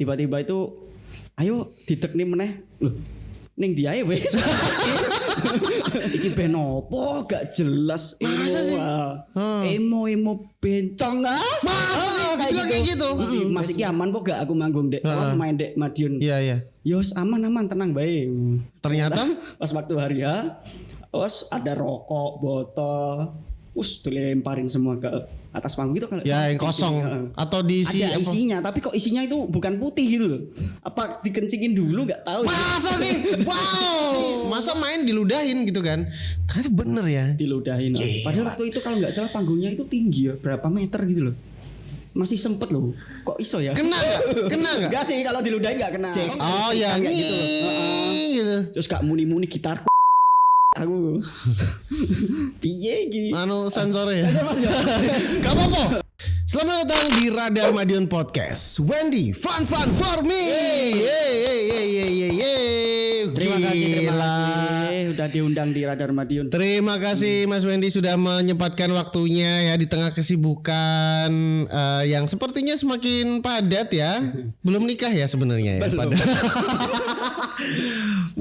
tiba-tiba itu ayo ditekni meneh. Loh, ning ndi ae wis. Iki band opo gak jelas. Masa sih? Emo bencong Masa kayak gitu. Mas iki aman kok gak aku manggung dek main dek Madiun. Iya. Yos aman tenang bae. Ternyata pas waktu hari ya, ada rokok, botol, dilemparin semua ke atas panggung itu kalau ya yang kosong atau diisi ada apa? Isinya, tapi kok isinya itu bukan putih gitu loh. Apa dikencingin dulu nggak tahu. Masa sih? Wow. Masa main diludahin gitu kan? Ternyata bener ya. Diludahin. Padahal waktu itu kalau nggak salah panggungnya itu tinggi ya, berapa meter gitu loh. Masih sempet loh. Kok iso ya? Kena nggak? Enggak sih, kalau diludahin nggak kena. Oh ya gitu. Gitu. Terus gak muni-muni gitar aku piye iki sensor ya. Gak apa-apa. Selamat datang di Radar Madiun Podcast. Wendy, fun for me. Terima kasih udah diundang di Radar Madiun. Terima kasih Mas Wendy sudah menyempatkan waktunya ya di tengah kesibukan yang sepertinya semakin padat ya. Belum nikah ya sebenarnya ya.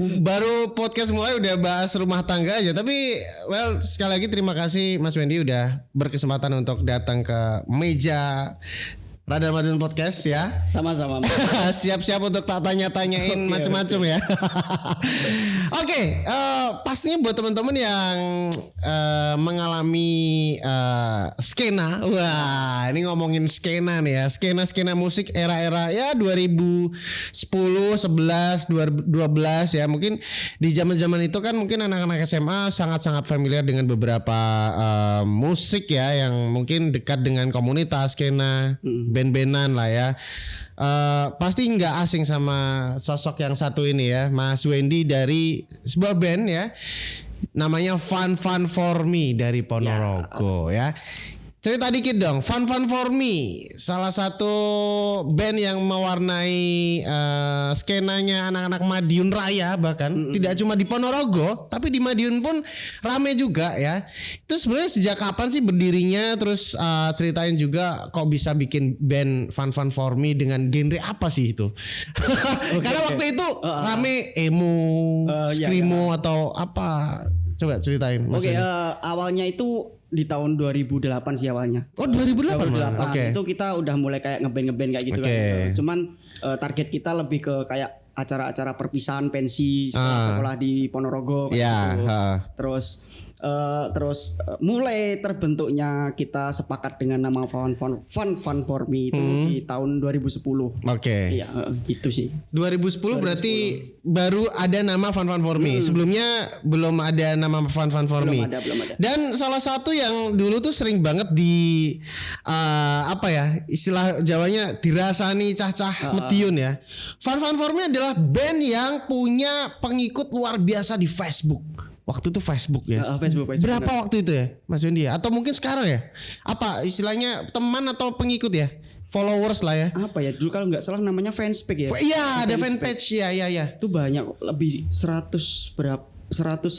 Baru podcast mulai udah bahas rumah tangga aja. Tapi sekali lagi terima kasih Mas Wendy udah berkesempatan untuk datang ke meja Radar Madiun Podcast ya. Sama-sama. Siap-siap untuk tak tanya-tanyain macam-macam ya. Oke, pastinya buat teman-teman yang mengalami skena. Wah, ini ngomongin skena nih ya. Skena musik era-era ya 2010, 11, 12 ya. Mungkin di zaman-zaman itu kan mungkin anak-anak SMA sangat-sangat familiar dengan beberapa musik ya yang mungkin dekat dengan komunitas skena. Band-bandan lah ya. Pasti nggak asing sama sosok yang satu ini ya, Mas Wendy dari sebuah band ya, namanya Fun for Me dari Ponorogo ya. Cerita dikit dong, Fun for Me, salah satu band yang mewarnai skenanya anak-anak Madiun Raya bahkan tidak cuma di Ponorogo, tapi di Madiun pun rame juga ya. Itu sebenarnya sejak kapan sih berdirinya? Terus ceritain juga kok bisa bikin band Fun for Me dengan genre apa sih itu? Karena waktu itu rame emo, screamo atau apa? Coba ceritain Mas. Awalnya itu di tahun 2008 sih awalnya. Oh 2008. Itu kita udah mulai kayak ngeband kayak gitu kan. Cuman target kita lebih ke kayak acara-acara perpisahan pensi sekolah di Ponorogo kayak gitu. Terus mulai terbentuknya kita sepakat dengan nama Fun for Me itu di tahun 2010. Iya, gitu sih. 2010 berarti baru ada nama Fun for Me. Sebelumnya belum ada nama Fun for Me. Belum ada. Dan salah satu yang dulu tuh sering banget di istilah Jawanya dirasani cah-cah Madiun ya. Fun for Me adalah band yang punya pengikut luar biasa di Facebook. Waktu itu Facebook ya. Facebook. Berapa waktu itu ya, Mas Wendy? Atau mungkin sekarang ya? Apa istilahnya teman atau pengikut ya? Followers lah ya. Apa ya? Dulu kalau nggak salah namanya fanspage ya. Iya, ada fanpage ya. Itu banyak lebih 100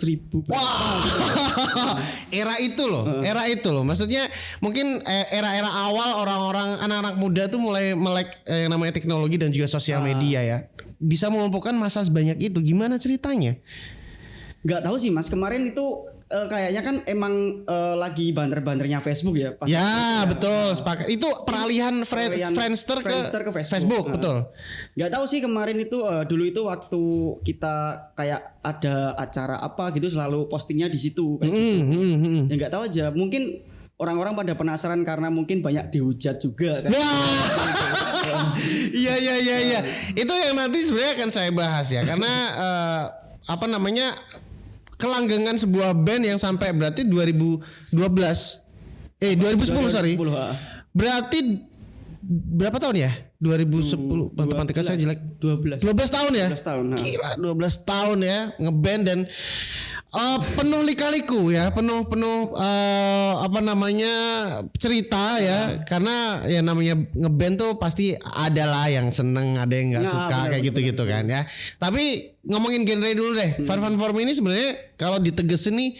ribu. Wah. Era itu loh. Maksudnya mungkin era-era awal orang-orang anak-anak muda tuh mulai melek yang namanya teknologi dan juga sosial media ya. Bisa mengumpulkan massa sebanyak itu. Gimana ceritanya? Nggak tahu sih Mas, kemarin itu kayaknya kan emang lagi banter-banternya Facebook ya. Betul, sepakat. Itu peralihan Friendster ke Facebook. Betul. Nggak tahu sih kemarin itu dulu itu waktu kita kayak ada acara apa gitu selalu postingnya di situ. Ya nggak tahu aja, mungkin orang-orang pada penasaran karena mungkin banyak dihujat juga kan. Iya. Itu yang nanti sebenarnya akan saya bahas ya, karena kelanggengan sebuah band yang sampai berarti 2010 sorry. Berarti berapa tahun ya? 2010. Matematika saya jelek. 12 tahun ya? 12 tahun. Gila, 12 tahun ya ngeband dan penuh lika-liku ya, penuh cerita ya, karena ya namanya ngeband tuh pasti ada lah yang seneng, ada yang nggak suka kayak gitu kan ya. Tapi ngomongin genre dulu deh, Fun for Me ini sebenarnya kalau ditegesin nih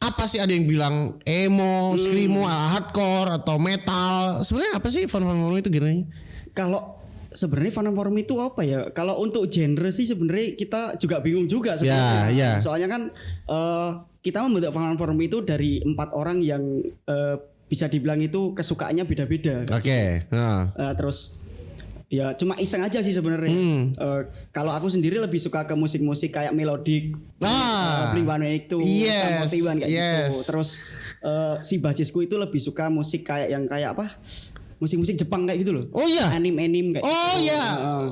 apa sih? Ada yang bilang emo, screamo, hardcore atau metal. Sebenarnya apa sih Fun for Me itu genrenya? Kalau sebenarnya Fun for Me itu apa ya? Kalau untuk genre sih sebenarnya kita juga bingung juga sebenarnya. Ya. Soalnya kan kita membentuk Fun for Me itu dari 4 orang yang bisa dibilang itu kesukaannya beda-beda. Oke. Terus ya cuma iseng aja sih sebenarnya. Kalau aku sendiri lebih suka ke musik-musik kayak melodik, Blink-182, Yes, Sum 41 kayak yes. gitu. Terus si basisku itu lebih suka musik kayak yang kayak apa? Musik-musik Jepang kayak gitu loh. Oh iya. Anime kayak Oh gitu. iya.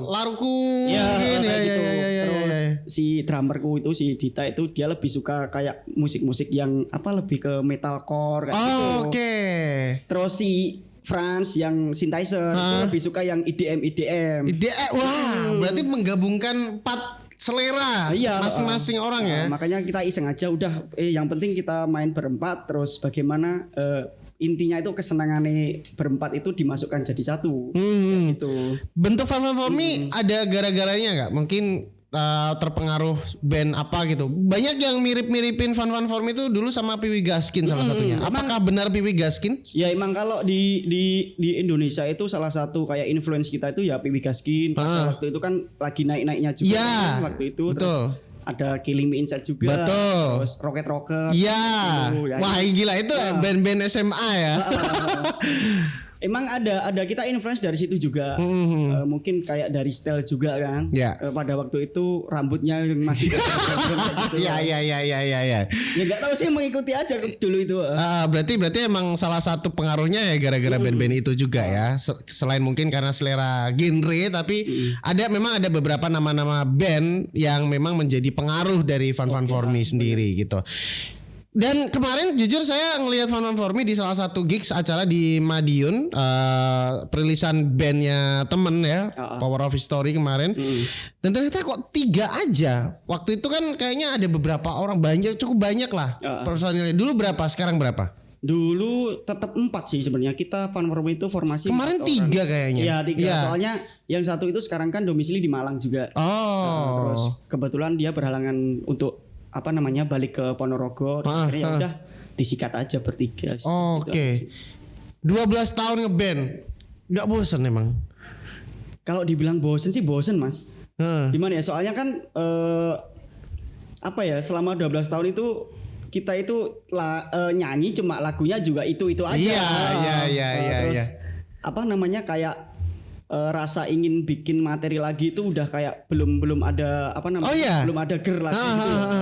Laruku. Ya, mungkin. kayak gitu. Ya. Terus si drummerku itu si Dita itu dia lebih suka kayak musik-musik yang apa lebih ke metalcore kayak gitu. Oke. Terus si Franz yang synthesizer itu lebih suka yang EDM. Wah, berarti menggabungkan 4 selera Iya, masing-masing orang ya. Makanya kita iseng aja udah yang penting kita main berempat terus bagaimana intinya itu kesenangannya berempat itu dimasukkan jadi satu. Gitu. Bentuk Fun for Me ada gara-garanya nggak? Mungkin terpengaruh band apa gitu. Banyak yang mirip-miripin Fun for Me itu dulu sama Piwi Gaskin salah satunya. Apakah benar Piwi Gaskin? Ya emang kalau di Indonesia itu salah satu kayak influence kita itu ya Piwi Gaskin. Pada waktu itu kan lagi naik-naiknya juga kan, waktu itu. Betul. Terus ada Killing Me Inside juga. Betul. Terus Rocket Rocket. Iya. Ya, wah gila itu band-band SMA ya. Emang ada kita influence dari situ juga. Mungkin kayak dari style juga kan. Ya. Pada waktu itu rambutnya yang masih gitu. Iya. Ya nggak tahu sih mengikuti aja dulu itu. Berarti emang salah satu pengaruhnya ya gara-gara band-band itu juga ya. Selain mungkin karena selera genre, tapi memang ada beberapa nama-nama band yang memang menjadi pengaruh dari Fun for Me sendiri gitu. Dan kemarin jujur saya ngelihat Fun for Me di salah satu gigs acara di Madiun, perilisan bandnya temen ya, Power of History kemarin. Dan ternyata kok 3 aja. Waktu itu kan kayaknya ada beberapa orang, cukup banyak lah personilnya. Dulu berapa? Sekarang berapa? Dulu tetap 4 sih sebenarnya. Kita Fun for Me itu formasi kemarin 3 kayaknya. Iya 3. Ya. Soalnya yang satu itu sekarang kan domisili di Malang juga. Terus kebetulan dia berhalangan untuk balik ke Ponorogo. Akhirnya ya udah disikat aja bertiga. Oke. 12 tahun ngeband, nggak bosen emang? Kalau dibilang bosen sih bosen mas. Gimana ya? Soalnya kan selama 12 tahun itu kita itu nyanyi cuma lagunya juga itu aja. Iya. Terus kayak rasa ingin bikin materi lagi itu udah kayak belum ada belum ada ger lagi gitu.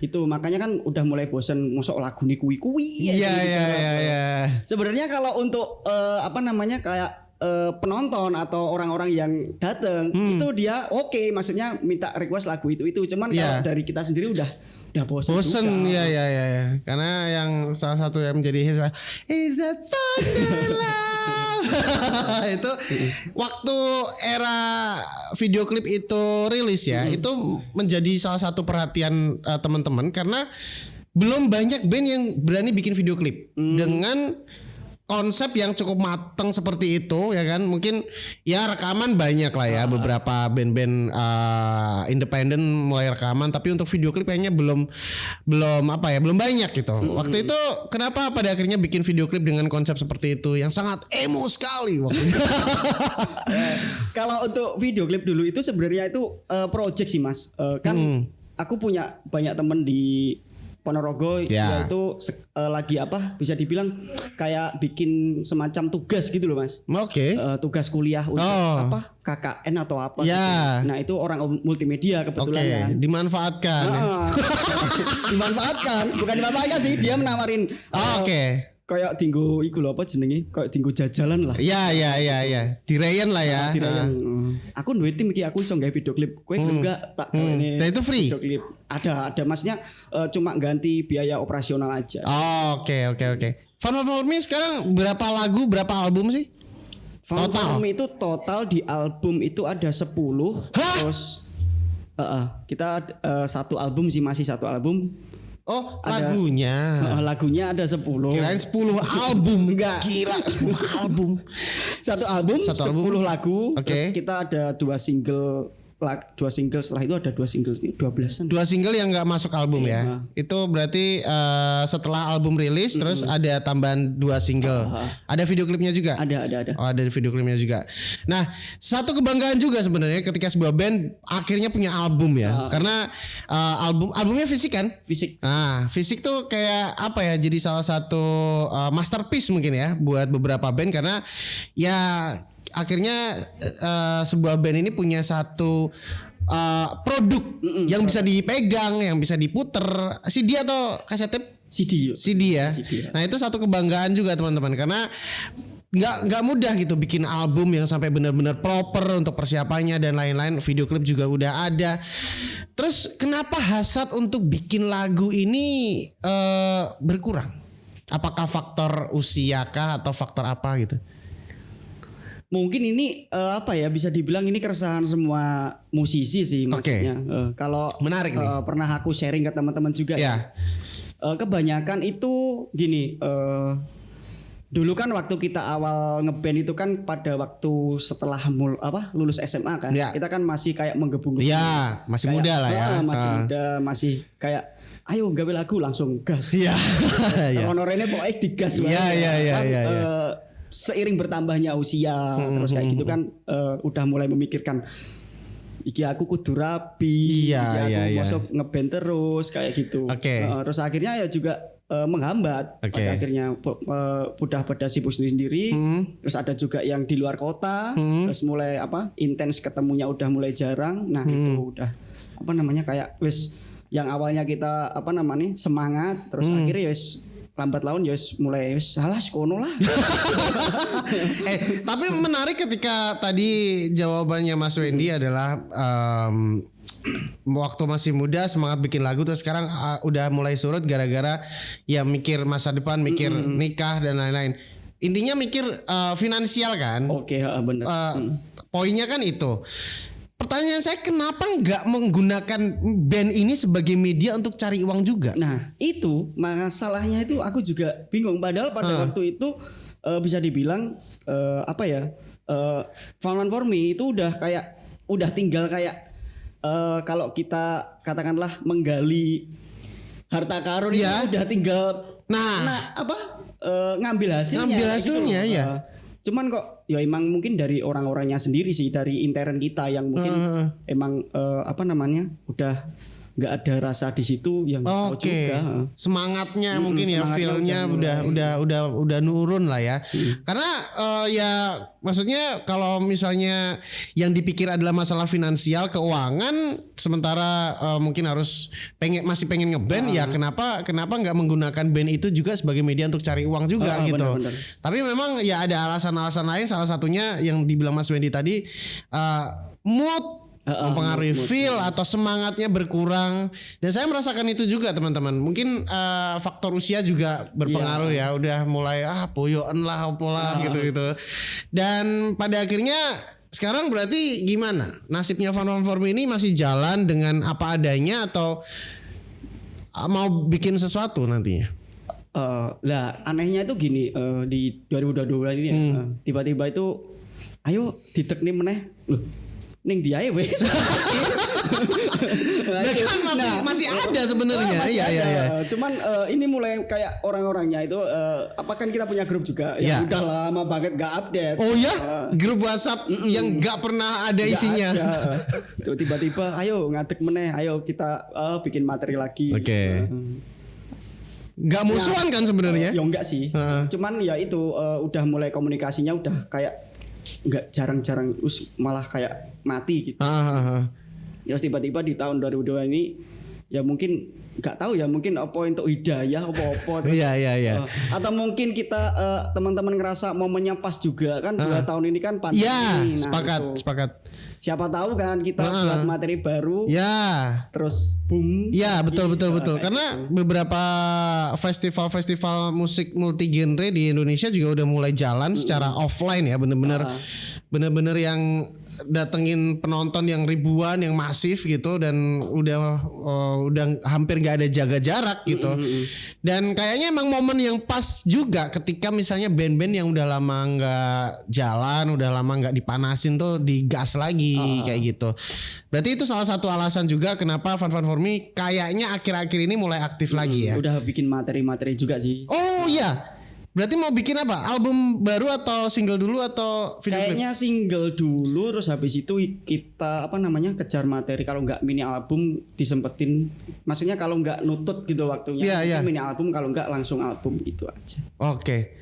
Gitu makanya kan udah mulai bosen mosok lagu nih kuwi. Iya. Sebenarnya kalau untuk kayak penonton atau orang-orang yang datang itu dia oke, maksudnya minta request lagu itu cuman kalau dari kita sendiri udah bosen juga. Ya. Karena yang salah satu yang menjadi hits is a thought to love. Itu waktu era video klip itu rilis ya, itu menjadi salah satu perhatian teman-teman karena belum banyak band yang berani bikin video klip dengan konsep yang cukup matang seperti itu ya kan. Mungkin ya rekaman banyak lah ya, beberapa band-band independen mulai rekaman, tapi untuk video klip kayaknya belum banyak gitu. Waktu itu kenapa pada akhirnya bikin video klip dengan konsep seperti itu yang sangat emo sekali waktu itu? Kalau untuk video klip dulu itu sebenarnya itu project sih mas. Kan aku punya banyak temen di Ponorogo itu lagi bisa dibilang kayak bikin semacam tugas gitu loh mas. Oke. Tugas kuliah untuk KKN atau apa gitu. Nah itu orang multimedia kebetulan kan. Dimanfaatkan. Bukan dimanfaatkan sih, dia menawarin kayak tinggu iku lho apa jenenge, kayak tinggu jajalan lah. Iya. Dirayan lah ya. Aku duwe tim iki, aku iso gawe video klip. Kowe enggak tak ini. Dan itu free. Video klip. Ada maksudnya cuma ganti biaya operasional aja. Oke. Fun for Me sekarang berapa lagu, berapa album sih? Fun for Me itu total di album itu ada 10. Terus kita satu album sih, masih satu album. Lagunya ada 10. Kirain 10 album. Enggak. Gila 10 album. Satu album 10 lagu. Terus kita ada 2 single 2 single, setelah itu ada 2 single 12-an. 2 single yang nggak masuk album ya. Iya. Itu berarti setelah album rilis terus ada tambahan 2 single. Ada video klipnya juga. Ada. Oh, ada video klipnya juga. Nah, satu kebanggaan juga sebenarnya ketika sebuah band akhirnya punya album ya. Karena albumnya fisik kan? Fisik. Nah, fisik tuh kayak apa ya? Jadi salah satu masterpiece mungkin ya buat beberapa band, karena ya akhirnya sebuah band ini punya satu produk yang bisa dipegang, yang bisa diputer. CD atau kaset tape? CD ya. Nah, itu satu kebanggaan juga teman-teman, karena nggak mudah gitu bikin album yang sampai benar-benar proper untuk persiapannya dan lain-lain. Video klip juga udah ada. Terus kenapa hasrat untuk bikin lagu ini berkurang? Apakah faktor usia kah atau faktor apa gitu? Mungkin ini apa ya, bisa dibilang ini keresahan semua musisi sih maksudnya. Kalau menarik nih. Pernah aku sharing ke teman-teman juga ya. Kebanyakan itu gini, dulu kan waktu kita awal ngeband itu kan pada waktu setelah lulus SMA kan. Ya. Kita kan masih kayak menggebu-gebu. Ya, masih Kayak, muda lah ya. Masih muda, masih kayak ayo gawe lagu langsung gas. Iya. Honorenya pokoknya digas banget. Iya. Seiring bertambahnya usia terus kayak gitu kan udah mulai memikirkan iki aku kudu rapi, aku masuk ngeband terus kayak gitu. Terus akhirnya ya juga menghambat. Pada akhirnya udah pada sibuk sendiri. Terus ada juga yang di luar kota. Terus mulai intens ketemunya udah mulai jarang. Nah itu udah kayak wis yang awalnya kita semangat, terus akhirnya wis lambat laun ya mulai salah sekono lah. Tapi menarik ketika tadi jawabannya Mas Wendy adalah waktu masih muda semangat bikin lagu, terus sekarang udah mulai surut gara-gara ya mikir masa depan, mikir nikah dan lain-lain. Intinya mikir finansial kan? Oke, benar. Poinnya kan itu. Pertanyaan saya, kenapa nggak menggunakan band ini sebagai media untuk cari uang juga? Nah itu masalahnya, itu aku juga bingung. Padahal pada waktu itu bisa dibilang Found For Me itu udah tinggal kayak kalau kita katakanlah menggali harta karun itu udah tinggal ngambil hasilnya gitu. Ya. Cuman kok ya emang mungkin dari orang-orangnya sendiri sih, dari intern kita yang mungkin emang udah nggak ada rasa di situ yang juga. Semangatnya mungkin ya, feel-nya udah nurun lah ya. Karena ya maksudnya kalau misalnya yang dipikir adalah masalah finansial, keuangan, sementara mungkin masih pengen ngeband, ya kenapa nggak menggunakan band itu juga sebagai media untuk cari uang juga gitu. Bener. Tapi memang ya ada alasan-alasan lain, salah satunya yang dibilang Mas Wendy tadi, mood mempengaruhi feel atau semangatnya berkurang. Dan saya merasakan itu juga teman-teman. Mungkin faktor usia juga berpengaruh ya. Udah mulai poyoan lah apalah gitu-gitu. Dan pada akhirnya sekarang berarti gimana? Nasibnya Found For Me ini masih jalan dengan apa adanya atau mau bikin sesuatu nantinya? Anehnya itu gini, di 2022 ini tiba-tiba itu ayo ditekni meneh loh. Ning dia wes. Masih ada sebenarnya. Iya. Cuman ini mulai kayak orang-orangnya itu kan kita punya grup juga yang udah lama banget gak update. Oh ya? Grup WhatsApp yang gak pernah ada isinya. Tuh tiba-tiba ayo ngadek meneh, ayo kita bikin materi lagi. Oke. Gak musuhan kan sebenarnya? Ya enggak sih. Cuman ya itu udah mulai komunikasinya udah kayak enggak, jarang-jarang malah kayak mati gitu. Terus tiba-tiba di tahun 2002 ini ya mungkin nggak tahu ya, mungkin apa untuk hidayah apa-apa. Iya. Atau mungkin kita teman-teman ngerasa momennya pas juga kan 2 tahun ini kan pandemi. Iya, sepakat. Siapa tahu kan kita buat materi baru. Ya. Terus boom. Ya, betul. Karena beberapa festival musik multi genre di Indonesia juga udah mulai jalan secara offline ya, bener-bener yang datengin penonton yang ribuan, yang masif gitu, dan udah hampir nggak ada jaga jarak gitu. Dan kayaknya emang momen yang pas juga ketika misalnya band-band yang udah lama nggak jalan, udah lama nggak dipanasin tuh digas lagi kayak gitu. Berarti itu salah satu alasan juga kenapa Fun Fun For Me kayaknya akhir-akhir ini mulai aktif lagi ya. Udah bikin materi-materi juga sih. Oh iya. Berarti mau bikin apa? Album baru atau single dulu atau video klip? Kayaknya single dulu, terus habis itu kita kejar materi. Kalau nggak mini album disempetin, maksudnya kalau nggak nutut gitu waktunya, mini album, kalau nggak langsung album gitu aja. Oke.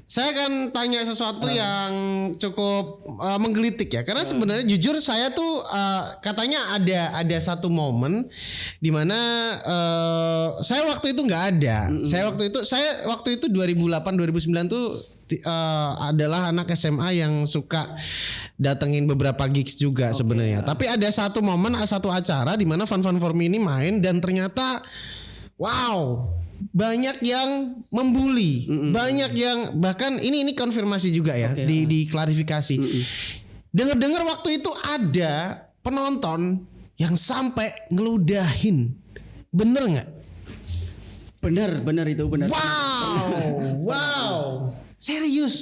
Saya akan tanya sesuatu yang cukup menggelitik ya, karena sebenarnya jujur saya tuh katanya ada satu momen di mana saya waktu itu nggak ada. Saya waktu itu 2008 2009 tuh adalah anak SMA yang suka datengin beberapa gigs juga sebenarnya. Tapi ada satu momen, satu acara di mana Fun Fun For Me ini main dan ternyata wow, banyak yang membuli, banyak yang bahkan ini konfirmasi juga ya, di klarifikasi. Dengar-dengar waktu itu ada penonton yang sampai ngeludahin, bener nggak? Bener itu bener. Wow. Serius.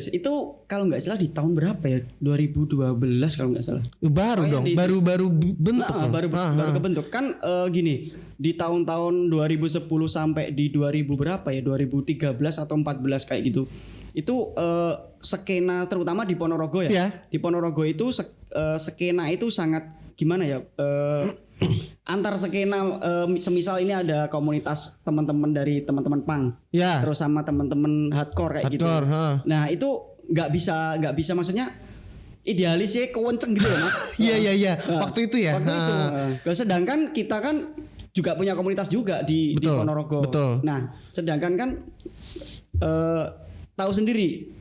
Itu kalau nggak salah di tahun berapa ya? 2012 kalau nggak salah. Baru dong, baru bentuk. Baru kebentuk kan gini. Di tahun-tahun 2010 sampai di 2000 berapa ya? 2013 atau 14 kayak gitu. Itu skena terutama di Ponorogo ya. Di Ponorogo itu skena itu sangat gimana ya? Antar skena semisal ini ada komunitas teman-teman dari teman-teman punk, terus sama teman-teman hardcore kayak gitu. Nah itu nggak bisa maksudnya idealisnya kewenceng gitu loh Mas. Iya. Waktu itu ya. Sedangkan kita kan juga punya komunitas juga di Ponorogo. Betul. Nah sedangkan kan tahu sendiri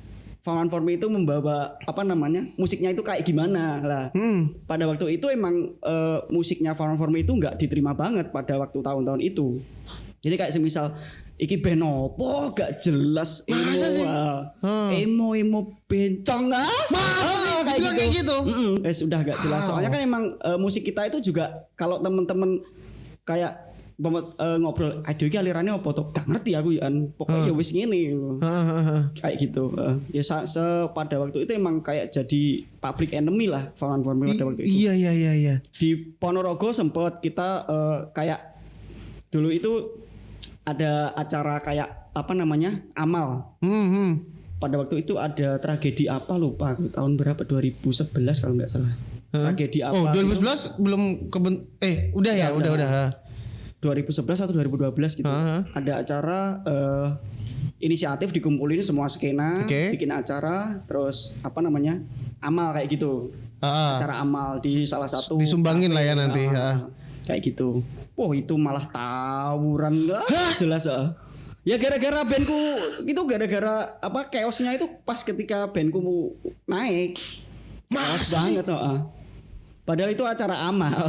Fun For Me itu membawa musiknya itu kayak gimana lah. Pada waktu itu emang musiknya Fun For Me itu nggak diterima banget pada waktu tahun-tahun itu. Jadi kayak semisal iki band opo gak jelas emo bencong kayak gitu. Sudah gak jelas. Soalnya kan emang musik kita itu juga kalau temen-temen kayak ngobrol aduh iki alirannya apa tuh gak ngerti aku ya pokoknya wis ngene kayak gitu. Ya pada waktu itu emang kayak jadi public enemy lah Fun For Me pada waktu itu. Iya. Di Ponorogo sempet kita kayak dulu itu ada acara kayak amal. Pada waktu itu ada tragedi apa lupa aku tahun berapa 2011 kalau nggak salah. Tragedi apa? 2011 gitu. Belum udah. 2011 atau 2012 gitu. Ada acara inisiatif dikumpulin semua skena, bikin acara, terus amal kayak gitu. Acara amal di salah satu disumbangin lah ya nanti. Kayak gitu. Itu malah tawuran jelas. Ya gara-gara bandku itu gara-gara chaosnya itu pas ketika bandku naik. Masa sih? Banget padahal itu acara amal.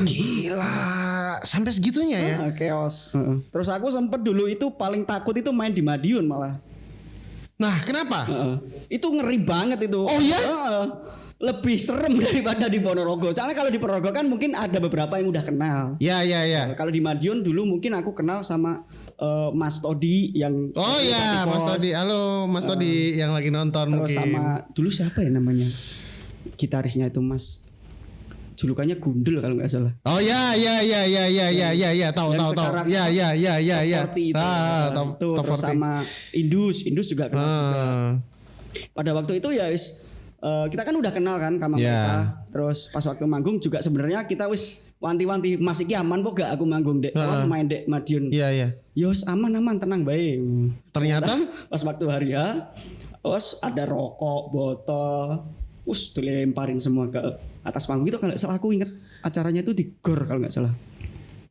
Gila, sampai segitunya ya. Chaos. Terus aku sempet dulu itu paling takut itu main di Madiun malah. Nah, kenapa? Itu ngeri banget itu. Oh ya? Lebih serem daripada di Ponorogo. Soalnya kalau di Ponorogo kan mungkin ada beberapa yang udah kenal. Ya. Kalau di Madiun dulu mungkin aku kenal sama Mas Todi yang. Oh iya, Mas Todi. Halo Mas Todi yang lagi nonton. Terus mungkin. Sama dulu siapa ya namanya? Gitarisnya itu Mas. Julukannya Gundul kalau nggak salah. Oh ya, tahu. Ya. Tahu. Terus sama Indus juga kenal juga. Pada waktu itu ya kita kan udah kenal kan sama mereka. Terus pas waktu manggung juga sebenarnya kita wanti-wanti Mas iki aman kok gak aku manggung dek. Main dek Madiun. Iya. Yos aman tenang baik. Ternyata pas waktu hari ya, ada rokok, botol, dilemparin semua ke atas panggung itu. Kalau salah aku inget acaranya itu di Gor kalau nggak salah.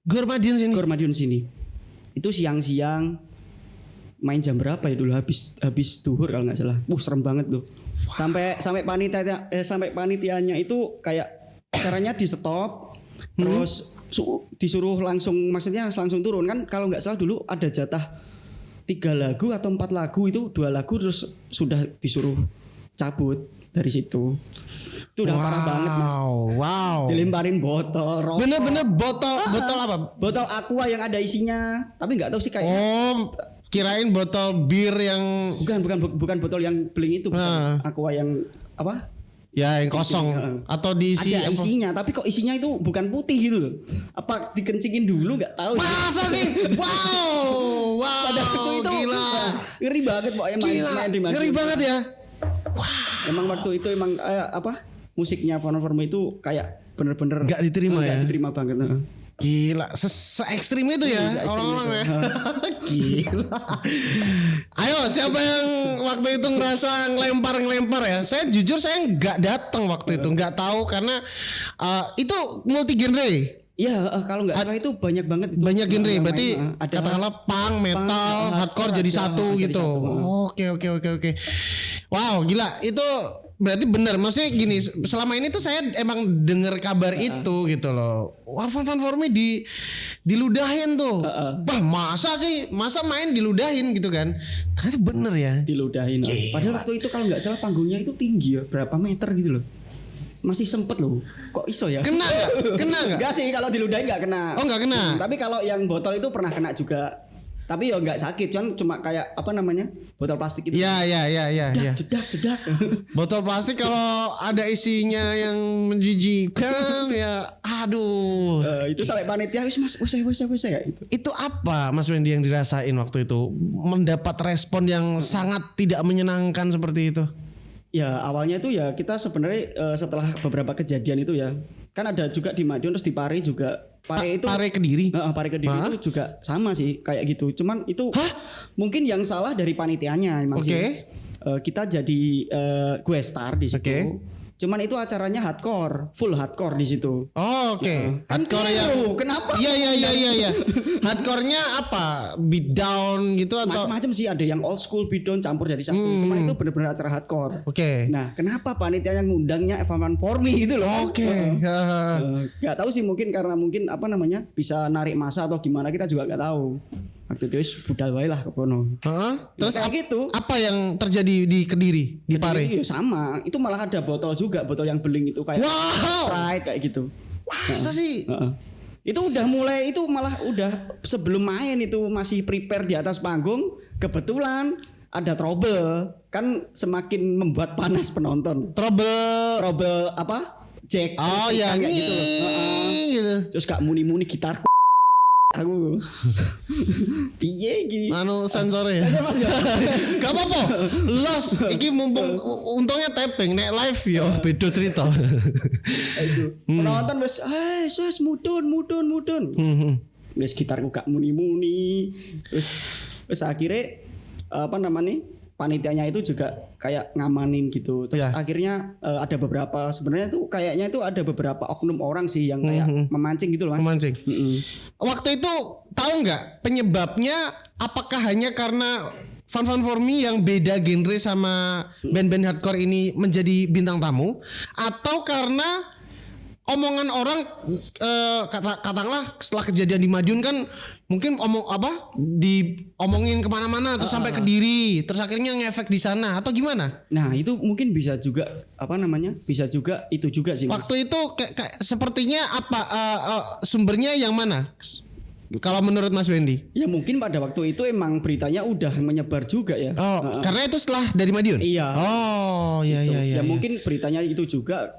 Gor Madiun sini. Itu siang-siang main jam berapa ya dulu habis duhur kalau nggak salah. Serem banget tuh. Sampai panitianya itu kayak acaranya di stop. Terus disuruh langsung turun kan. Kalau nggak salah dulu ada jatah 3 lagu atau 4 lagu itu 2 lagu terus sudah disuruh cabut. dari situ. Itu udah parah banget Mas. Wow. Dilemparin botol rokok. Bener-bener botol apa? Botol aqua yang ada isinya, tapi nggak tahu sih kayak. Oh, kirain botol bir yang Bukan botol yang beling itu, bukan aqua yang apa? ya yang kosong atau diisi Ada apa? isinya, tapi kok isinya itu bukan putih gitu loh. Apa dikencingin dulu nggak tahu. Masa sih? Wow. Pada waktu itu Gila. ngeri banget pokoknya main di Ngeri banget ya. Emang waktu itu emang apa? Musiknya Fun-Form itu kayak bener-bener Nggak diterima ya? Nggak diterima banget. Gila, se-ekstrim itu ya Se-ekstrim orang-orang itu. ya. Gila. Ayo, siapa yang waktu itu ngerasa ngelempar ya? Saya jujur saya nggak datang waktu itu, nggak tahu karena itu multi genre. Iya, kalau nggak salah itu banyak banget itu. Banyak genre, yang berarti main, ada katakanlah punk, metal, hardcore jadi satu jadi gitu. satu. Oke. Wow, gila. Itu berarti benar. Maksudnya gini, selama ini tuh saya emang denger kabar itu gitu loh. Wah, Fun-Form diludahin tuh. Wah, masa main diludahin gitu kan? Ternyata bener ya. Diludahin. Padahal waktu itu kalau nggak salah panggungnya itu tinggi ya, berapa meter gitu loh. Masih sempet loh. Kok iso ya? Kena nggak? Enggak sih, kalau diludahin nggak kena. Oh, nggak kena. Tapi kalau yang botol itu pernah kena juga. Tapi ya nggak sakit, cuma kayak apa namanya? Botol plastik itu. Ya. Jedak. Botol plastik kalau ada isinya yang menjijikkan ya aduh. Itu sampai panitia wis Mas, wis ya itu. Itu apa Mas Wendy yang dirasain waktu itu? Mendapat respon yang sangat tidak menyenangkan seperti itu. Ya awalnya itu ya kita sebenarnya setelah beberapa kejadian itu ya kan ada juga di Madiun terus di Pare juga. Pare Kediri. Pare Kediri itu juga sama sih kayak gitu. Cuman itu mungkin yang salah dari panitianya emang sih. Kita jadi gue star di situ. Cuman itu acaranya hardcore, full hardcore di situ. Oh, oke. Hardcore Kan yang kenapa? Iya. Hardcore-nya apa? Beat down gitu atau Macam-macam sih, ada yang old school beat down campur jadi satu. Cuman itu benar-benar acara hardcore. Oke. Nah, kenapa panitia yang ngundangnya Fun-Form gitu loh? Oke. Gak tahu sih, mungkin karena apa namanya bisa narik masa atau gimana, kita juga gak tahu. Waktu itu budal wae lah kepono. Terus gitu. Apa yang terjadi di Kediri, di Pare? Iya sama, itu malah ada botol juga, botol yang beling itu kayak Sprite kayak gitu. Masa sih? Itu udah mulai, itu malah udah sebelum main itu masih prepare di atas panggung, kebetulan ada trouble, kan semakin membuat panas penonton. Trouble apa? Jack. Oh ya, gitu loh. gitu. Terus gak muni-muni gitarku. Aku piye iki sensornya gak apa-apa los iki mumpung untungnya tapping nek live yo beda cerita. Penonton wis mudun wis gitarku gak muni-muni wis akhirnya apa namanya panitianya itu juga kayak ngamanin gitu. Terus akhirnya ada beberapa, sebenarnya tuh kayaknya itu ada beberapa oknum orang sih yang kayak memancing gitu loh Mas. Memancing. Waktu itu tahu nggak penyebabnya? Apakah hanya karena Fun-Form yang beda genre sama band-band hardcore ini menjadi bintang tamu, atau karena omongan orang katakanlah setelah kejadian di Madiun kan mungkin diomongin kemana-mana terus sampai Kediri terus akhirnya ngefek di sana atau gimana? Nah itu mungkin bisa juga bisa juga itu juga sih Mas. Waktu itu sepertinya sumbernya yang mana? Kalau menurut Mas Wendy? Ya mungkin pada waktu itu emang beritanya udah menyebar juga ya. Karena itu setelah dari Madiun? Iya. Iya. Ya mungkin beritanya itu juga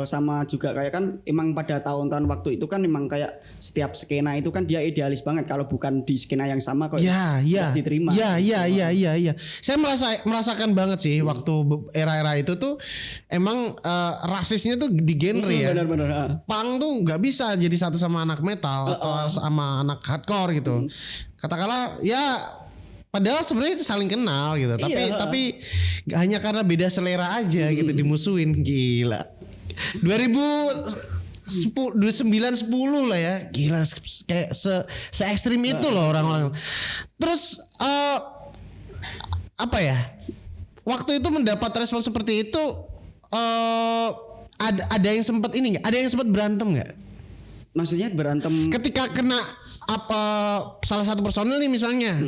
sama juga kayak kan emang pada tahun-tahun waktu itu kan emang kayak setiap skena itu kan dia idealis banget, kalau bukan di skena yang sama kok tidak diterima. Iya. Saya merasakan banget sih waktu era-era itu tuh emang rasisnya tuh di genre ya. Benar. Punk tuh nggak bisa jadi satu sama anak metal atau sama anak hardcore gitu. Katakanlah ya padahal sebenarnya itu saling kenal gitu. Tapi gak hanya karena beda selera aja gitu dimusuhin. Gila. 2009-10 lah ya. Gila kayak se ekstrim itu loh orang-orang. Terus apa ya? Waktu itu mendapat respon seperti itu ada yang sempat ini enggak? Ada yang sempat berantem enggak? Maksudnya berantem ketika kena salah satu personil nih misalnya.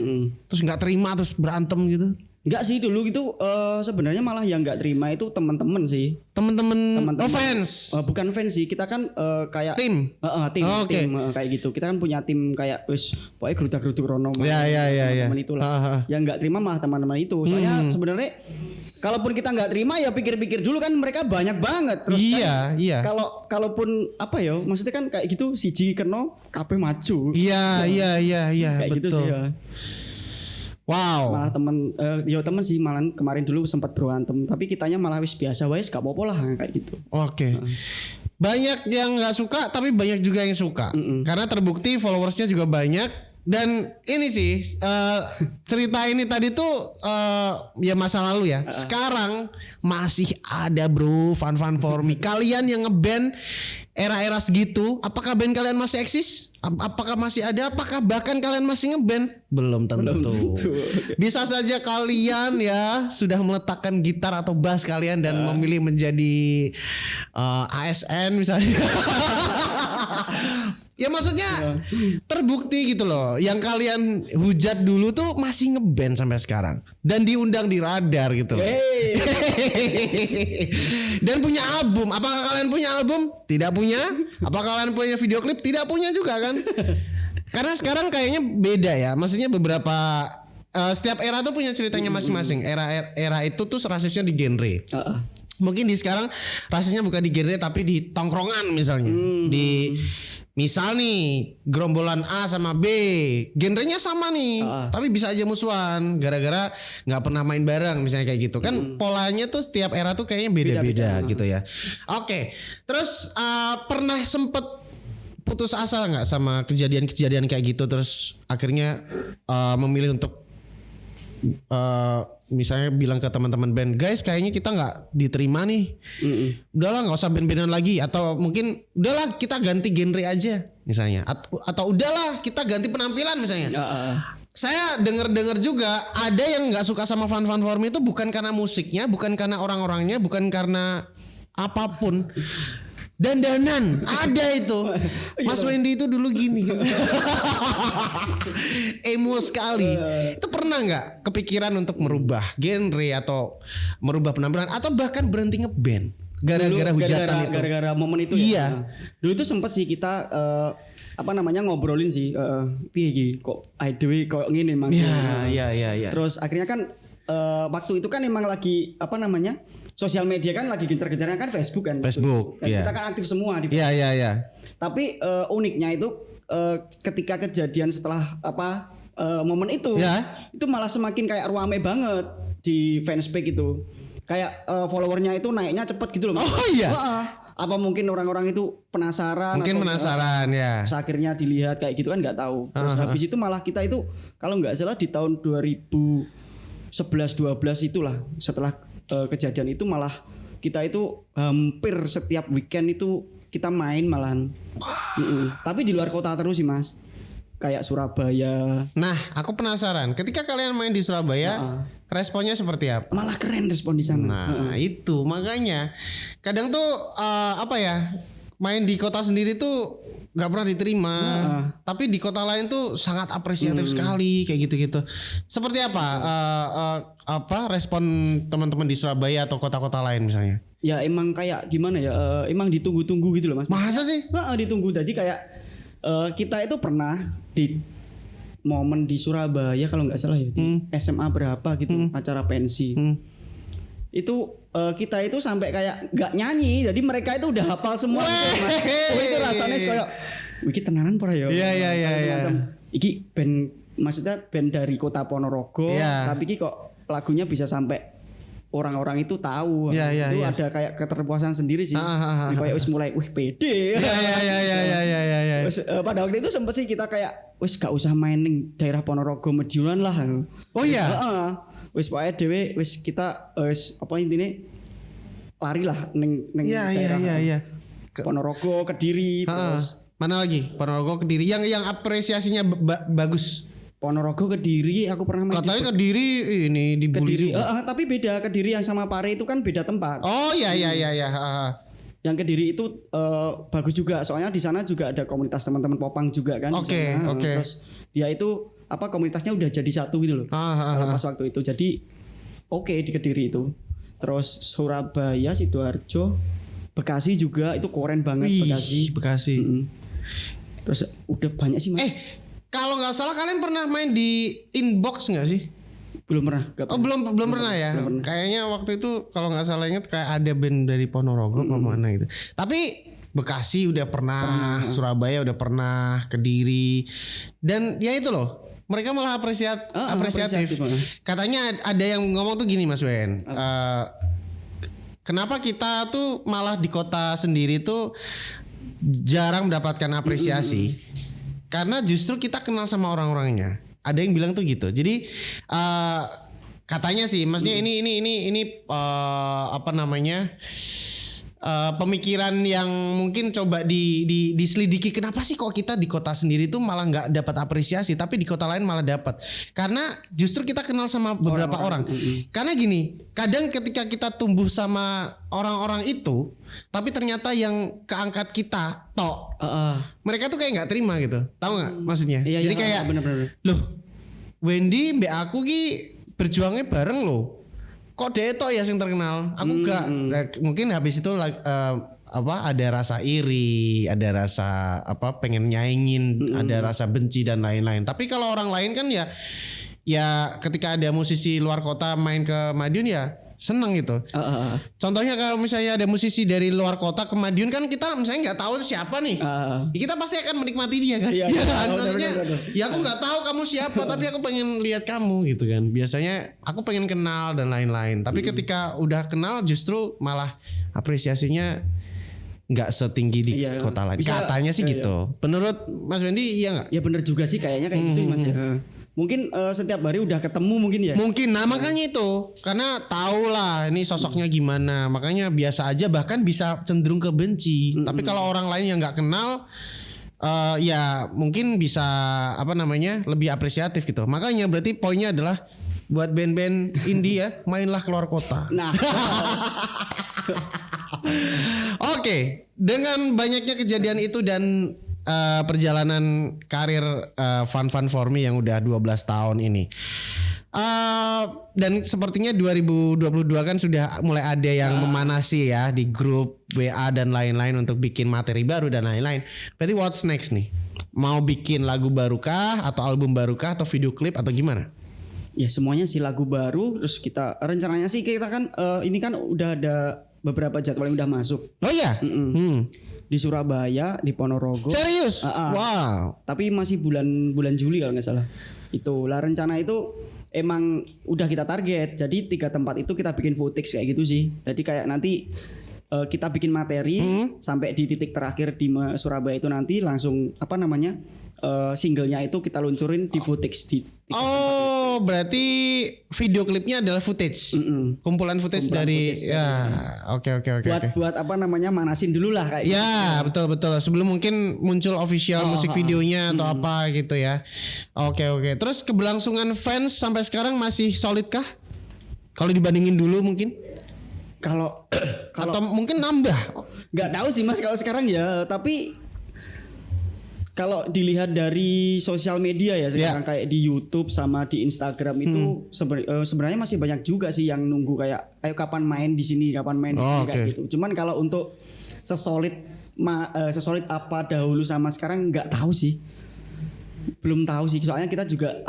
Terus enggak terima terus berantem gitu. Enggak sih dulu itu sebenarnya malah yang enggak terima itu teman-teman sih. Temen-temen fans. Bukan fans sih, kita kan kayak Tim. tim, Oh, oke. tim kayak gitu. Kita kan punya tim kayak wis pokoknya gerudak-geruduk rono. Ya. Teman itulah. Yang enggak terima malah teman-teman itu. Soalnya sebenarnya kalaupun kita nggak terima ya pikir-pikir dulu kan mereka banyak banget. Terus Iya, kan, iya. Kalaupun apa ya, maksudnya kan kayak gitu siji keno kabeh maju. Iya, Kayak gitu betul. sih ya. Wow. Malah temen sih malah kemarin dulu sempat berantem, tapi kitanya malah wis biasa wis gak apa-apa lah kayak gitu. Oke. Banyak yang nggak suka tapi banyak juga yang suka. Karena terbukti followersnya juga banyak. Dan ini sih cerita ini tadi tuh ya masa lalu ya. Sekarang masih ada bro Fun for Me. Kalian yang ngeband era-era segitu, apakah band kalian masih eksis? Apakah masih ada? Apakah bahkan kalian masih ngeband? Belum tentu. Bisa saja kalian ya sudah meletakkan gitar atau bass kalian dan memilih menjadi ASN misalnya. Ya maksudnya terbukti gitu loh. Yang kalian hujat dulu tuh masih ngeband sampai sekarang dan diundang di radar gitu loh. Dan punya album. Apakah kalian punya album? Tidak punya. Apakah kalian punya video klip? Tidak punya juga kan? Karena sekarang kayaknya beda ya. Maksudnya beberapa setiap era tuh punya ceritanya masing-masing. Era itu tuh rasisnya di genre. Mungkin di sekarang rasisnya bukan di genre tapi di tongkrongan misalnya. Di misal nih gerombolan A sama B, genrenya sama nih, tapi bisa aja musuhan gara-gara nggak pernah main bareng misalnya kayak gitu kan. Polanya tuh setiap era tuh kayaknya beda-beda gitu ya. Oke, terus pernah sempet putus asa nggak sama kejadian-kejadian kayak gitu terus akhirnya memilih untuk misalnya bilang ke teman-teman band, guys kayaknya kita nggak diterima nih, udahlah nggak usah band-bandan lagi, atau mungkin udahlah kita ganti genre aja misalnya, atau udahlah kita ganti penampilan misalnya. Saya dengar juga ada yang nggak suka sama Fun for Me itu bukan karena musiknya, bukan karena orang-orangnya, bukan karena apapun. Dandanan ada itu. Mas Wendy itu dulu gini. Emo sekali. Itu pernah nggak kepikiran untuk merubah genre atau merubah penampilan atau bahkan berhenti ngeband gara-gara hujatan itu? Gara-gara momen itu iya. Ya. Dulu itu sempat sih kita ngobrolin sih piye iki kok IDW kok ngene Mas. Iya. Terus akhirnya kan waktu itu kan emang lagi sosial media kan lagi gencar-gencarnya kan Facebook kan. Facebook. Dan kita kan aktif semua di Facebook. Iya. Tapi uniknya itu ketika kejadian setelah momen itu malah semakin kayak rame banget di fanspage itu. Kayak followernya itu naiknya cepet gitu loh Mas. Oh iya. Apa mungkin orang-orang itu penasaran? Mungkin penasaran ya. Terus akhirnya dilihat kayak gitu kan nggak tahu. Terus habis itu malah kita itu kalau nggak salah di tahun 2011-12 itulah setelah kejadian itu malah kita itu hampir setiap weekend itu kita main malahan. Tapi di luar kota terus sih Mas. Kayak Surabaya. Nah, aku penasaran. Ketika kalian main di Surabaya, responnya seperti apa? Malah keren respon di sana. Nah, itu makanya kadang tuh main di kota sendiri tuh nggak pernah diterima. Tapi di kota lain tuh sangat apresiatif sekali kayak gitu-gitu. Seperti apa respon teman-teman di Surabaya atau kota-kota lain misalnya? Ya emang kayak gimana ya? Emang ditunggu-tunggu gitu loh Mas. Masa sih? Ditunggu. Jadi kayak kita itu pernah di momen di Surabaya kalau nggak salah ya di SMA berapa gitu acara pensi. Itu kita itu sampai kayak nggak nyanyi, jadi mereka itu udah hafal semua. Itu rasanya kayak iki tenanan pora ya. Iya. Iki band, maksudnya band dari kota Ponorogo, tapi iki kok lagunya bisa sampai orang-orang itu tahu. Itu ada kayak keterpuasan sendiri sih. Kayak wis mulai pede. Iya. Pada waktu itu sempet sih kita kayak wis gak usah main ning daerah Ponorogo Madiunan lah. Oh iya. Wis pokoke dhewe wis kita wis apa intine lari lah ning daerah Ponorogo, Kediri terus mana lagi? Ponorogo, Kediri yang apresiasinya bagus. Ponorogo, Kediri aku pernah main. Katanya Kediri ini dibully. Tapi beda. Kediri yang sama Pare itu kan beda tempat. Oh iya. Yang Kediri itu bagus juga. Soalnya di sana juga ada komunitas teman-teman Popang juga kan. Oke. Terus dia itu komunitasnya udah jadi satu gitu loh. Kalau pas waktu itu. Jadi oke di Kediri itu. Terus Surabaya, Sidoarjo, Bekasi juga itu keren banget. Wih, Bekasi. Bekasi. Terus udah banyak sih Mas. Kalau nggak salah kalian pernah main di Inbox nggak sih? Belum pernah. Oh belum pernah ya. Kayaknya waktu itu kalau nggak salah ingat kayak ada band dari Ponorogo apa mana gitu. Tapi Bekasi udah pernah, Surabaya udah pernah, Kediri, dan ya itu loh. Mereka malah apresiatif. Katanya ada yang ngomong tuh gini Mas Wen. Kenapa kita tuh malah di kota sendiri tuh jarang mendapatkan apresiasi? Karena justru kita kenal sama orang-orangnya. Ada yang bilang tuh gitu. Jadi katanya sih, maksudnya ini apa namanya? Pemikiran yang mungkin coba diselidiki, kenapa sih kok kita di kota sendiri tuh malah nggak dapat apresiasi tapi di kota lain malah dapat, karena justru kita kenal sama beberapa orang. Karena gini, kadang ketika kita tumbuh sama orang-orang itu tapi ternyata yang keangkat kita mereka tuh kayak nggak terima gitu, tahu nggak maksudnya? Jadi kayak bener-bener. Loh Wendy mbak aku ki berjuangnya bareng loh, kok dia itu ya yang terkenal, aku enggak. Mungkin habis itu ada rasa iri, ada rasa pengen nyaingin, ada rasa benci dan lain-lain. Tapi kalau orang lain kan ya ketika ada musisi luar kota main ke Madiun ya seneng gitu. Contohnya kalau misalnya ada musisi dari luar kota ke Madiun kan kita misalnya nggak tahu siapa nih, kita pasti akan menikmati dia kan. Iya kan? Maksudnya ya aku nggak tahu kamu siapa tapi aku pengen lihat kamu gitu kan. Biasanya aku pengen kenal dan lain-lain. Tapi ketika udah kenal justru malah apresiasinya nggak setinggi di kota lain. Katanya sih gitu. Menurut Mas Wendy iya nggak? Ya bener juga sih kayaknya kayak gitu Mas ya. Mungkin setiap hari udah ketemu mungkin ya. Mungkin, nah makanya itu, karena tahu lah ini sosoknya gimana, makanya biasa aja bahkan bisa cenderung ke benci. Tapi kalau orang lain yang nggak kenal, ya mungkin bisa lebih apresiatif gitu. Makanya berarti poinnya adalah buat band-band indie ya, mainlah keluar kota. Nah. Oke, dengan banyaknya kejadian itu dan perjalanan karir Fun For Me yang udah 12 tahun ini, dan sepertinya 2022 kan sudah mulai ada yang memanasi ya di grup WA dan lain-lain untuk bikin materi baru dan lain-lain. Berarti what's next nih? Mau bikin lagu barukah atau album barukah atau video klip atau gimana? Ya semuanya sih lagu baru. Terus kita rencananya sih kita kan ini kan udah ada beberapa jadwal yang udah masuk. Oh iya. Di Surabaya, di Ponorogo. Serius? Wow. Tapi masih bulan Juli kalau nggak salah. Itulah rencana itu emang udah kita target. Jadi 3 tempat itu kita bikin footage kayak gitu sih. Jadi kayak nanti kita bikin materi sampai di titik terakhir di Surabaya itu nanti langsung singlenya itu kita luncurin di footage di berarti video klipnya adalah footage. Kumpulan footage dari footage oke. Buat manasin dulu lah kayak ya gitu. Betul. Sebelum mungkin muncul official musik videonya atau apa gitu ya. Oke. Terus keberlangsungan fans sampai sekarang masih solid kah? Kalau dibandingin dulu mungkin? Kalau atau mungkin nambah? Nggak tahu sih Mas kalau sekarang ya, tapi kalau dilihat dari sosial media ya sekarang kayak di YouTube sama di Instagram itu sebenarnya masih banyak juga sih yang nunggu kayak ayo kapan main di sini kayak gitu. Cuman kalau untuk sesolid apa dahulu sama sekarang nggak tahu sih. Belum tahu sih. Soalnya kita juga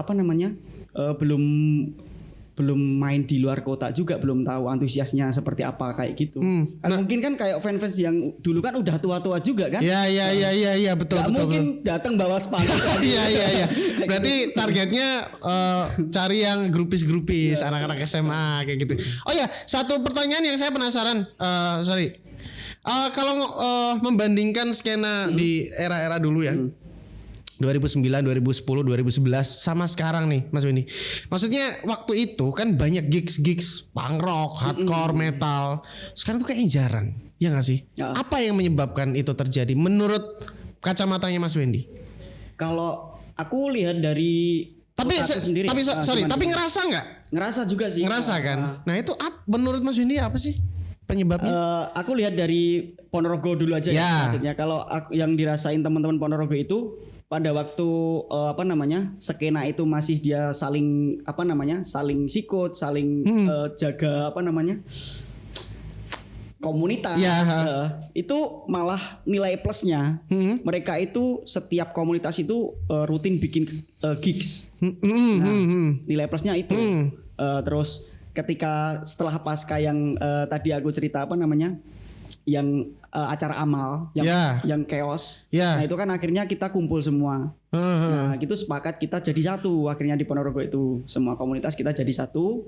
belum main di luar kota juga, belum tahu antusiasnya seperti apa kayak gitu. Mungkin kan kayak fans-fans yang dulu kan udah tua-tua juga kan? Iya betul. Mungkin datang bawa spanduk. Iya. Berarti targetnya cari yang grupis anak-anak SMA kayak gitu. Oh ya, satu pertanyaan yang saya penasaran, kalau membandingkan skena di era-era dulu ya. 2009, 2010, 2011 sama sekarang nih Mas Wendy. Maksudnya waktu itu kan banyak gigs punk rock, hardcore, metal. Sekarang tuh kayaknya jarang. Ya gak sih? Apa yang menyebabkan itu terjadi menurut kacamatanya Mas Wendy? Kalau aku lihat dari tapi ngerasa nggak? Ngerasa juga sih. Ngerasa kan? Nah itu menurut Mas Wendy apa sih penyebabnya? Aku lihat dari Ponorogo dulu aja ya. Maksudnya kalau yang dirasain teman-teman Ponorogo itu pada waktu skena itu masih dia saling saling sikut, saling jaga komunitas. Itu malah nilai plusnya. Mereka itu setiap komunitas itu rutin bikin gigs. Nilai plusnya itu. Terus ketika setelah pasca yang tadi aku cerita yang acara amal yang chaos. Nah itu kan akhirnya kita kumpul semua. Nah itu sepakat kita jadi satu. Akhirnya di Ponorogo itu semua komunitas kita jadi satu.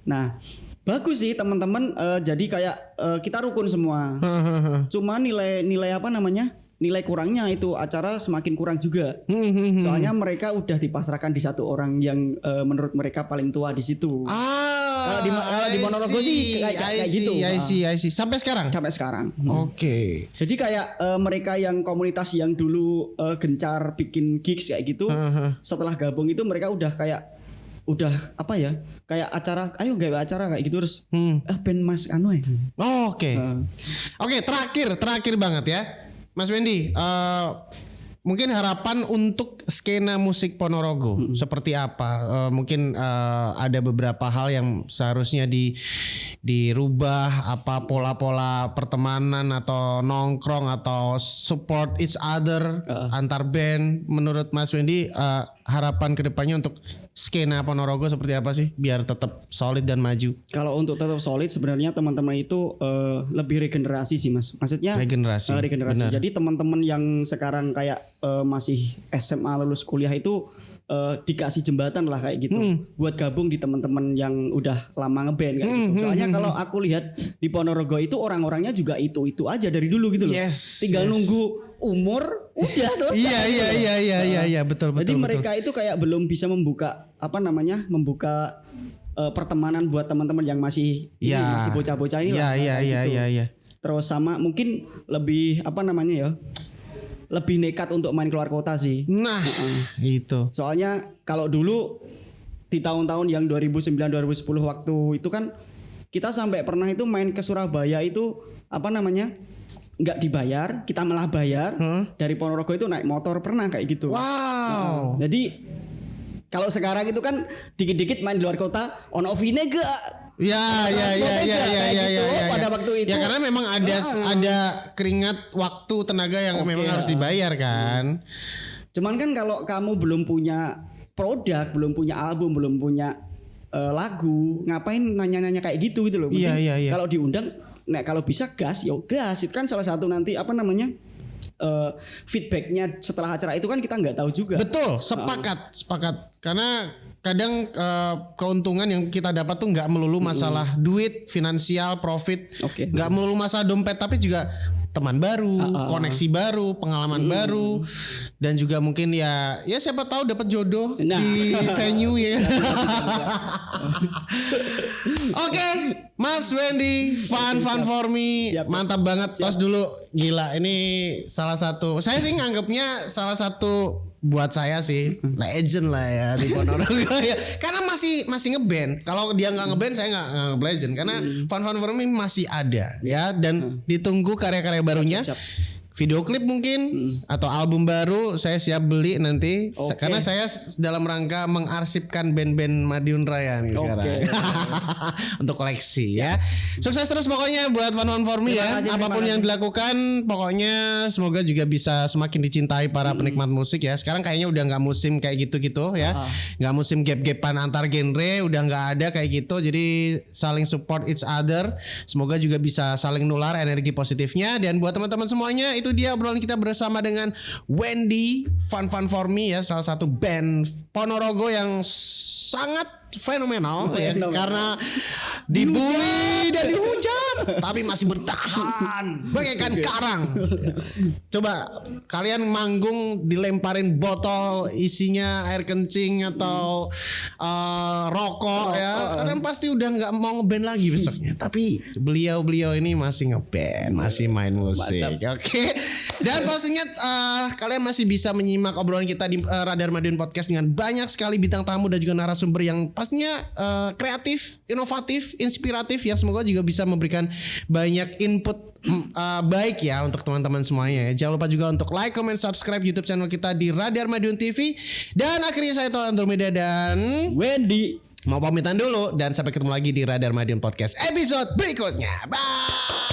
Nah bagus sih teman-teman. Jadi kayak kita rukun semua. Cuma nilai nilai kurangnya itu acara semakin kurang juga. Soalnya mereka udah dipasrahkan di satu orang yang menurut mereka paling tua di situ. Kalau di Ponorogo sih kayak gitu. I see. Sampai sekarang. Oke. Jadi kayak mereka yang komunitas yang dulu gencar bikin gigs kayak gitu, setelah gabung itu mereka udah kayak kayak acara, ayo gawe acara kayak gitu terus band Mas Oke, terakhir banget ya. Mas Wendy, mungkin harapan untuk skena musik Ponorogo seperti apa? Mungkin ada beberapa hal yang seharusnya dirubah, apa pola-pola pertemanan atau nongkrong atau support each other antar band. Menurut Mas Wendy, harapan kedepannya untuk skena Ponorogo seperti apa sih biar tetap solid dan maju? Kalau untuk tetap solid sebenarnya teman-teman itu lebih regenerasi sih Mas. Maksudnya regenerasi. Jadi teman-teman yang sekarang kayak masih SMA lulus kuliah itu dikasih jembatan lah kayak gitu buat gabung di teman-teman yang udah lama ngeband kayak gitu. Soalnya kalau aku lihat di Ponorogo itu orang-orangnya juga itu aja dari dulu gitu loh. Tinggal nunggu umur udah selesai. Iya betul. Jadi mereka itu kayak belum bisa membuka pertemanan buat teman-teman yang masih bocah-bocah ini lah. Iya. Terus sama mungkin lebih lebih nekat untuk main keluar kota sih. Nah, itu. Soalnya kalau dulu di tahun-tahun yang 2009 2010 waktu itu kan kita sampai pernah itu main ke Surabaya itu nggak dibayar, kita malah bayar. Dari Ponorogo itu naik motor pernah kayak gitu. Wow. Jadi kalau sekarang itu kan dikit-dikit main di luar kota ono vine gak? Ya. Pada waktu itu. Ya karena memang ada keringat waktu tenaga yang memang harus dibayar kan. Cuman kan kalau kamu belum punya produk, belum punya album, belum punya lagu, ngapain nanya-nanya kayak gitu loh. Iya. Kalau diundang, kalau bisa gas itu kan salah satu nanti feedbacknya setelah acara itu kan kita nggak tahu juga. Betul, sepakat. Karena kadang keuntungan yang kita dapat tuh nggak melulu masalah duit, finansial, profit, nggak melulu masalah dompet, tapi juga teman baru, koneksi baru, pengalaman baru, dan juga mungkin ya siapa tahu dapat jodoh di venue ya. Oke, Mas Wendy, fun for me, mantap banget. Tos dulu, gila. Ini salah satu, saya sih nganggapnya salah satu buat saya sih legend lah ya di Ponorogo ya. Karena masih ngeband. Kalau dia nggak ngeband saya nggak legend. Karena fun for me masih ada ya, dan ditunggu karya-karya barunya. Video klip mungkin atau album baru saya siap beli nanti karena saya dalam rangka mengarsipkan band-band Madiun Raya nih sekarang untuk koleksi ya. Sukses terus pokoknya buat Fun for Me ya. Apapun yang dilakukan pokoknya semoga juga bisa semakin dicintai para penikmat musik ya. Sekarang kayaknya udah nggak musim kayak gitu-gitu ya. Nggak musim gap-gapan antar genre, udah nggak ada kayak gitu. Jadi saling support each other. Semoga juga bisa saling nular energi positifnya. Dan buat teman-teman semuanya, itu dia obrolan kita bersama dengan Wendy, Fun for Me ya, salah satu band Ponorogo yang sangat fenomenal ya, karena dibully dan dihujat tapi masih bertahan bagaikan karang. Coba kalian manggung dilemparin botol isinya air kencing atau rokok ya, kalian pasti udah nggak mau ngeband lagi besoknya. Tapi beliau ini masih ngeband, masih main musik. Oke. Dan pastinya kalian masih bisa menyimak obrolan kita di Radar Madiun Podcast dengan banyak sekali bintang tamu dan juga narasumber yang pastinya kreatif, inovatif, inspiratif ya. Semoga juga bisa memberikan banyak input baik ya untuk teman-teman semuanya ya. Jangan lupa juga untuk like, comment, subscribe YouTube channel kita di Radar Madiun TV. Dan akhirnya saya Toel Andromeda dan Wendy mau pamitan dulu dan sampai ketemu lagi di Radar Madiun Podcast episode berikutnya. Bye.